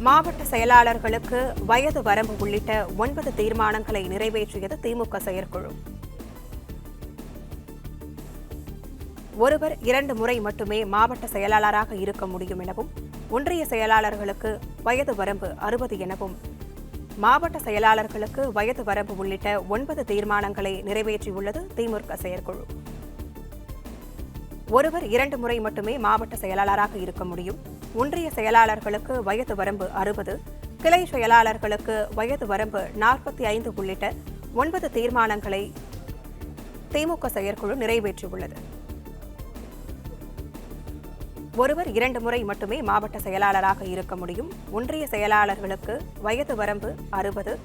மாவட்ட செயலாளர்களுக்கு வயது வரம்பு உள்ளிட்ட 9 தீர்மானங்களை நிறைவேற்றியது திமுக செயற்குழு. ஒருவர் 2 முறை மட்டுமே மாவட்ட செயலாளராக இருக்க முடியும் எனவும், ஒன்றிய செயலாளர்களுக்கு வயது வரம்பு 60 எனவும், மாவட்ட செயலாளர்களுக்கு வயது வரம்பு உள்ளிட்ட 9 தீர்மானங்களை நிறைவேற்றியுள்ளது திமுக செயற்குழு. ஒருவர் 2 முறை மட்டுமே மாவட்ட செயலாளராக இருக்க முடியும். ஒன்றிய செயலாளர்களுக்கு வயது வரம்பு 60, கிளை செயலாளர்களுக்கு வயது வரம்பு 45 உள்ளிட்ட 9 தீர்மானங்களை திமுக செயற்குழு நிறைவேற்றியுள்ளது. ஒருவர் 2 முறை மட்டுமே மாவட்ட செயலாளராக இருக்க முடியும். ஒன்றிய செயலாளர்களுக்கு வயது வரம்பு 60,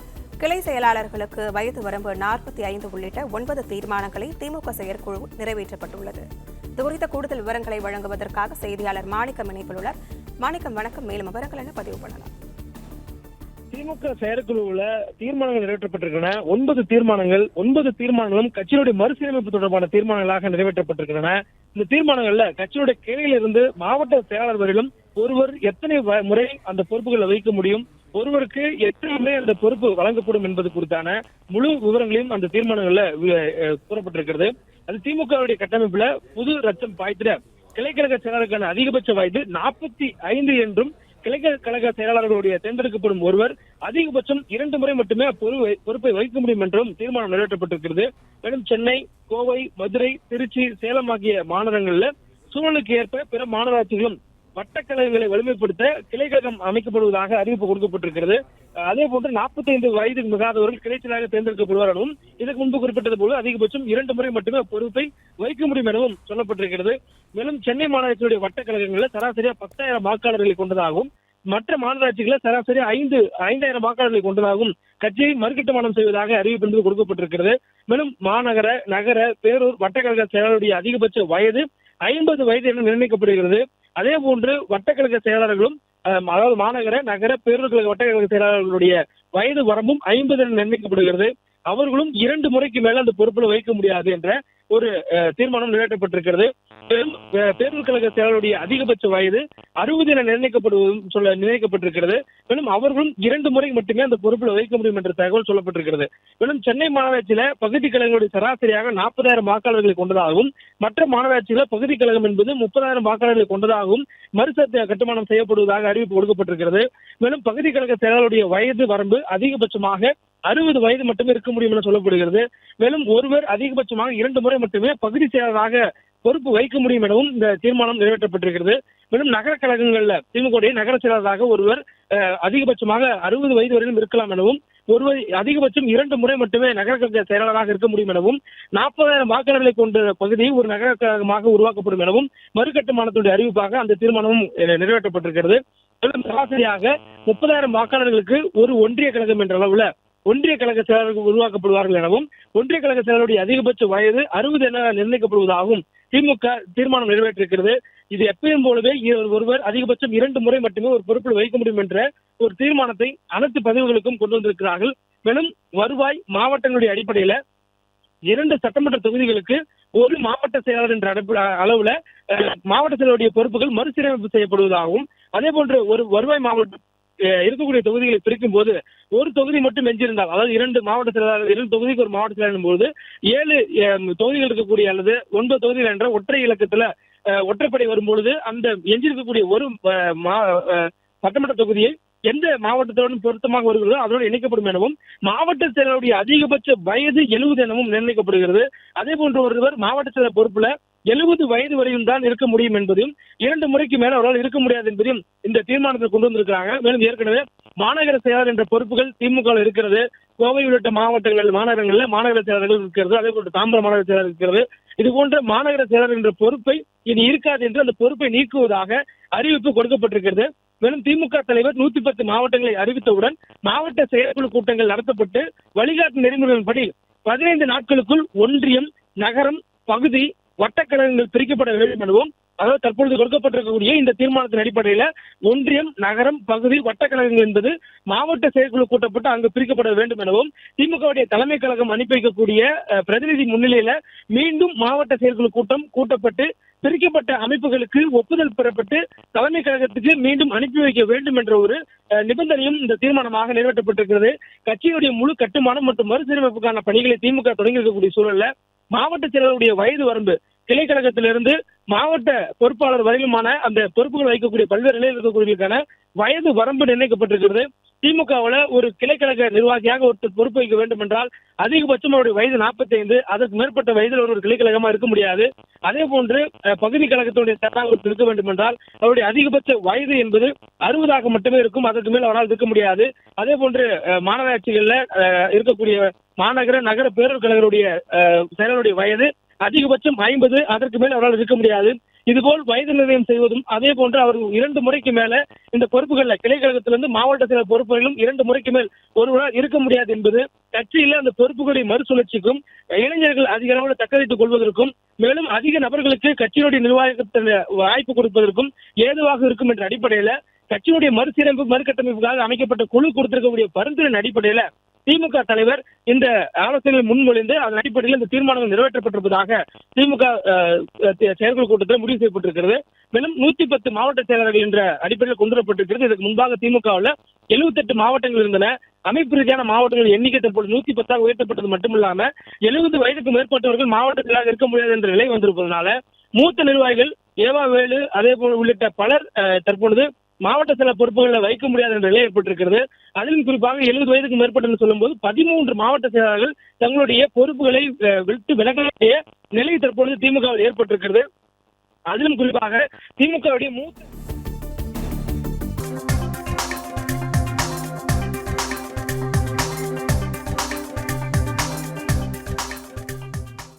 கிளை செயலாளர்களுக்கு வயது வரம்பு 45 உள்ளிட்ட 9 தீர்மானங்களை திமுக செயற்குழு நிறைவேற்றப்பட்டுள்ளது. இதுகுறித்த கூடுதல் விவரங்களை வழங்குவதற்காக செய்தியாளர் மாணிக்கம் இணைப்பில் உள்ளார். மாணிக்கம், வணக்கம். மேலும் விவரங்கள் என்ன பதிவு பண்ணலாம்? திமுக செயற்குழுவில் தீர்மானங்கள் நிறைவேற்றப்பட்டிருக்கின்றன. 9 தீர்மானங்களும் கட்சியினுடைய மறுசீரமைப்பு தொடர்பான தீர்மானங்களாக நிறைவேற்றப்பட்டிருக்கின்றன. இந்த தீர்மானங்கள்ல கட்சியினுடைய கிளையிலிருந்து மாவட்ட செயலாளர் வரையிலும் ஒருவர் எத்தனை முறை அந்த பொறுப்புகளை வைக்க முடியும், ஒருவருக்கு எத்தனை முறை அந்த பொறுப்பு வழங்கப்படும் என்பது குறித்தான முழு விவரங்களையும் அந்த தீர்மானங்கள்ல கூறப்பட்டிருக்கிறது. அது திமுகவுடைய கட்டமைப்புல புது ரத்தம் பாய்த்திட கிளைக்கழக செயலாளருக்கான அதிகபட்ச வயது 45 என்றும், கிளைக்கழக செயலாளர்களுடைய தேர்ந்தெடுக்கப்படும் ஒருவர் அதிகபட்சம் 2 முறை மட்டுமே பொறுப்பை வகிக்க முடியும் என்றும் தீர்மானம் நிறைவேற்றப்பட்டிருக்கிறது. மேலும் சென்னை, கோவை, மதுரை, திருச்சி, சேலம் ஆகிய மாநகரங்கள்ல சூழலுக்கு ஏற்ப பிற மாநகராட்சிகளும் வட்டக்கழகங்களை வலிமைப்படுத்த கிளைக்கழகம் அமைக்கப்படுவதாக அறிவிப்பு கொடுக்கப்பட்டிருக்கிறது. அதே போன்று 45 வயதுக்கு மிகாதவர்கள் கிளைச்சலாக தேர்ந்தெடுக்கப்படுவார் எனவும், இதற்கு முன்பு குறிப்பிட்டது போல அதிகபட்சம் 2 முறை மட்டுமே பொறுப்பை வைக்க முடியும் எனவும் சொல்லப்பட்டிருக்கிறது. மேலும் சென்னை மாநகராட்சியுடைய வட்டக்கழகங்களில் சராசரியா 10,000 வாக்காளர்களை கொண்டதாகவும், மற்ற மாநகராட்சிகளில் சராசரி 5,000 வாக்காளர்களை கொண்டதாகவும் கட்சியை மறுகட்டுமானம் செய்வதாக அறிவிப்பு என்பது கொடுக்கப்பட்டிருக்கிறது. மேலும் மாநகர, நகர, பேரூர் வட்டக்கழக செயலாளருடைய அதிகபட்ச வயது 50 வயது என நிர்ணயிக்கப்படுகிறது. அதே போன்று வட்டக்கழக செயலாளர்களும், அதாவது மாநகர, நகர, பேரூர் கழக வட்டக்கழக செயலாளர்களுடைய வயது வரம்பும் 50 என நிர்ணயிக்கப்படுகிறது. அவர்களும் 2 முறைக்கு மேல அந்த பொறுப்பில் வைக்க முடியாது என்ற ஒரு தீர்மானம் நிறைவேற்றப்பட்டிருக்கிறது. பேரூர் கழக செயலாளருடைய அதிகபட்ச வயது 60 என நிர்ணயிக்கப்பட்டிருக்கிறது. மேலும் அவர்களும் 2 முறை மட்டுமே அந்த பொறுப்பில் வைக்க முடியும் என்ற தகவல் சொல்லப்பட்டிருக்கிறது. மேலும் சென்னை மாநகராட்சியில பகுதி கழகங்களுடைய சராசரியாக 40,000 வாக்காளர்களை கொண்டதாகவும், மற்ற மாநகராட்சியில பகுதி கழகம் என்பது 30,000 வாக்காளர்களை கொண்டதாகவும் மறுசீரமைப்பு கட்டுமானம் செய்யப்படுவதாக அறிவிப்பு கொடுக்கப்பட்டிருக்கிறது. மேலும் பகுதி கழக செயலாளருடைய வயது வரம்பு அதிகபட்சமாக 60 வயது மட்டுமே இருக்க முடியும் என சொல்லப்படுகிறது. மேலும் ஒருவர் அதிகபட்சமாக 2 முறை மட்டுமே பகுதி செயலாளராக பொறுப்பு வைக்க முடியும் எனவும் இந்த தீர்மானம் நிறைவேற்றப்பட்டிருக்கிறது. மேலும் நகர கழகங்கள்ல திமுக நகர செயலாளராக ஒருவர் அதிகபட்சமாக 60 வயது வரையிலும் இருக்கலாம் எனவும், ஒருவர் அதிகபட்சம் 2 முறை மட்டுமே நகர கழக செயலாளராக இருக்க முடியும் எனவும், 40,000 வாக்காளர்களை கொண்ட பகுதி ஒரு நகர கழகமாக உருவாக்கப்படும் எனவும் மறுகட்டுமானத்துடைய அறிவிப்பாக அந்த தீர்மானமும் நிறைவேற்றப்பட்டிருக்கிறது. மேலும் சராசரியாக 30,000 வாக்காளர்களுக்கு ஒரு ஒன்றிய கழகம் என்ற அளவுல ஒன்றிய கழக செயலாளர்கள் உருவாக்கப்படுவார்கள் எனவும், ஒன்றிய கழக செயலாளருடைய அதிகபட்ச வயது 60 என நிர்ணயிக்கப்படுவதாகவும் திமுக தீர்மானம் நிறைவேற்றிருக்கிறது. இது எப்பயும் போலவே ஒருவர் அதிகபட்சம் 2 முறை மட்டுமே ஒரு பொறுப்பில் வைக்க முடியும் என்ற ஒரு தீர்மானத்தை அனைத்து பதவிகளுக்கும் கொண்டு வந்திருக்கிறார்கள். மேலும் வருவாய் மாவட்டங்களுடைய அடிப்படையில 2 சட்டமன்ற தொகுதிகளுக்கு ஒரு மாவட்ட செயலாளர் என்ற அளவுல மாவட்ட செயலாளருடைய பொறுப்புகள் மறுசீரமைப்பு செய்யப்படுவதாகவும், அதே போன்று ஒரு வருவாய் மாவட்டம் இருக்கக்கூடிய தொகுதிகளை பிரிக்கும் போது ஒரு தொகுதி மட்டும் எஞ்சிருந்தால், அதாவது 2 மாவட்ட செயலாளர் 2 தொகுதிக்கு ஒரு மாவட்ட செயலாளர் போது 7 தொகுதிகள் இருக்கக்கூடிய அல்லது 9 தொகுதிகள் என்ற ஒற்றை இலக்கத்துல ஒற்றைப்படை வரும்பொழுது அந்த எஞ்சிருக்கக்கூடிய ஒரு சட்டமன்ற தொகுதியை எந்த மாவட்டத்துடன் பொருத்தமாக வருகிறதோ அதோடு இணைக்கப்படும் எனவும், மாவட்ட செயலாளருடைய அதிகபட்ச வயது 70 எனவும் நிர்ணயிக்கப்படுகிறது. அதே போன்று ஒருவர் மாவட்ட செயலர் பொறுப்புல 70 வயது வரையும் தான் இருக்க முடியும் என்பதையும், 2 முறைக்கு மேல அவரால் இருக்க முடியாது என்பதையும் இந்த தீர்மானத்தை கொண்டு வந்திருக்கிறாங்க. மேலும் ஏற்கனவே மாநகர செயலாளர் என்ற பொறுப்புகள் திமுக இருக்கிறது. கோவை உள்ளிட்ட மாநகரங்கள்ல மாநகர செயலாளர்கள் இருக்கிறது. அதே போன்று தாம்பரம் மாநகர செயலாளர் இருக்கிறது. இது போன்ற மாநகர செயலாளர் என்ற பொறுப்பை இனி இருக்காது என்று அந்த பொறுப்பை நீக்குவதாக அறிவிப்பு கொடுக்கப்பட்டிருக்கிறது. மேலும் திமுக தலைவர் 110 மாவட்டங்களை அறிவித்தவுடன் மாவட்ட செயற்குழு கூட்டங்கள் நடத்தப்பட்டு வழிகாட்டு நெறிமுறைகளின்படி 15 நாட்களுக்குள் ஒன்றியம், நகரம், பகுதி, வட்டக்கழகங்கள் பிரிக்கப்பட வேண்டும் எனவும், அதாவது தற்பொழுது கொடுக்கப்பட்டிருக்கக்கூடிய இந்த தீர்மானத்தின் அடிப்படையில ஒன்றியம், நகரம், பகுதி, வட்டக்கழகங்கள் என்பது மாவட்ட செயற்குழு கூட்டப்பட்டு அங்கு பிரிக்கப்பட வேண்டும் எனவும், திமுகவுடைய தலைமை கழகம் அனுப்பி வைக்கக்கூடிய பிரதிநிதி முன்னிலையில மீண்டும் மாவட்ட செயற்குழு கூட்டம் கூட்டப்பட்டு பிரிக்கப்பட்ட அமைப்புகளுக்கு ஒப்புதல் பெறப்பட்டு தலைமை கழகத்துக்கு மீண்டும் அனுப்பி வைக்க வேண்டும் என்ற ஒரு நிபந்தனையும் இந்த தீர்மானமாக நிறைவேற்றப்பட்டிருக்கிறது. கட்சியுடைய முழு கட்டுமானம் மற்றும் மறுசீரமைப்புக்கான பணிகளை திமுக தொடங்கி இருக்கக்கூடிய சூழல்ல மாவட்ட செயலருடைய வயது வரம்பு கிளை கழகத்திலிருந்து மாவட்ட பொறுப்பாளர் வரையிலுமான அந்த பொறுப்புகள் வைக்கக்கூடிய பல்வேறு நிலையில் இருக்கக்கூடியவர்களுக்கான வயது வரம்பு நிர்ணயிக்கப்பட்டிருக்கிறது. திமுகவில் ஒரு கிளைக்கழக நிர்வாகியாக ஒருத்தர் பொறுப்பு வைக்க வேண்டும் என்றால் அதிகபட்சம் அவருடைய வயது 45, அதற்கு மேற்பட்ட வயதில் ஒரு கிளைக்கழகமா இருக்க முடியாது. அதே போன்று பகுதி கழகத்துடைய செயலாளர் ஒருத்தர் இருக்க வேண்டும் என்றால் அவருடைய அதிகபட்ச வயது என்பது 60 மட்டுமே இருக்கும். அதற்கு மேல் அவரால் இருக்க முடியாது. அதே போன்று மாநகராட்சிகள்ல இருக்கக்கூடிய மாநகர நகர பேரூர் கழகருடைய செயலருடைய வயது அதிகபட்சம் 50, அதற்கு மேல் அவரால் இருக்க முடியாது. இதுபோல் வயது நிர்ணயம் செய்வதும் அதே போன்று அவர்கள் 2 முறைக்கு மேல இந்த பொறுப்புகள்ல கிளை கழகத்திலிருந்து மாவட்ட செயலர் பொறுப்புகளிலும் 2 முறைக்கு மேல் ஒருவரால் இருக்க முடியாது என்பது கட்சியில அந்த பொறுப்புகளுடைய மறுசுழற்சிக்கும் இளைஞர்கள் அதிக அளவில் தக்க வைத்துக் கொள்வதற்கும் மேலும் அதிக நபர்களுக்கு கட்சியினுடைய நிர்வாகத்தில் வாய்ப்பு கொடுப்பதற்கும் ஏதுவாக இருக்கும் என்ற அடிப்படையில கட்சியினுடைய மறுசீரமைப்பு மறுகட்டமைப்புக்காக அமைக்கப்பட்ட குழு கொடுத்திருக்கக்கூடிய பரிந்துரையின் அடிப்படையில திமுக தலைவர் இந்த ஆலோசனையை முன்மொழிந்து அதன் அடிப்படையில் இந்த தீர்மானங்கள் நிறைவேற்றப்பட்டிருப்பதாக திமுக செயற்குழு கூட்டத்தில் முடிவு செய்யப்பட்டிருக்கிறது. மேலும் 110 மாவட்ட செயலர்கள் என்ற அடிப்படையில் கொண்டு வரப்பட்டிருக்கிறது. இதற்கு முன்பாக திமுகவில் 78 மாவட்டங்கள் இருந்தன. அமைப்பு ரீதியான மாவட்டங்கள் எண்ணிக்கை தற்போது 110 உயர்த்தப்பட்டது மட்டுமில்லாம 70 வயதுக்கு மேற்பட்டவர்கள் மாவட்ட செயலாளர் இருக்க முடியாது என்ற நிலை வந்திருப்பதனால மூத்த நிர்வாகிகள் ஏவா வேலு அதே போல் உள்ளிட்ட பலர் தற்பொழுது மாவட்ட செயலர் பொறுப்புகளில் வைக்க முடியாத என்ற நிலை ஏற்பட்டிருக்கிறது. அதிலும் குறிப்பாக 70 வயதுக்கு மேற்பட்ட சொல்லும்போது 13 மாவட்ட செயலாளர்கள் தங்களுடைய பொறுப்புகளை விட்டு விலகக்கூடிய நிலை தற்பொழுது திமுகவில் ஏற்பட்டிருக்கிறது. அதிலும் குறிப்பாக திமுகவுடைய மூத்த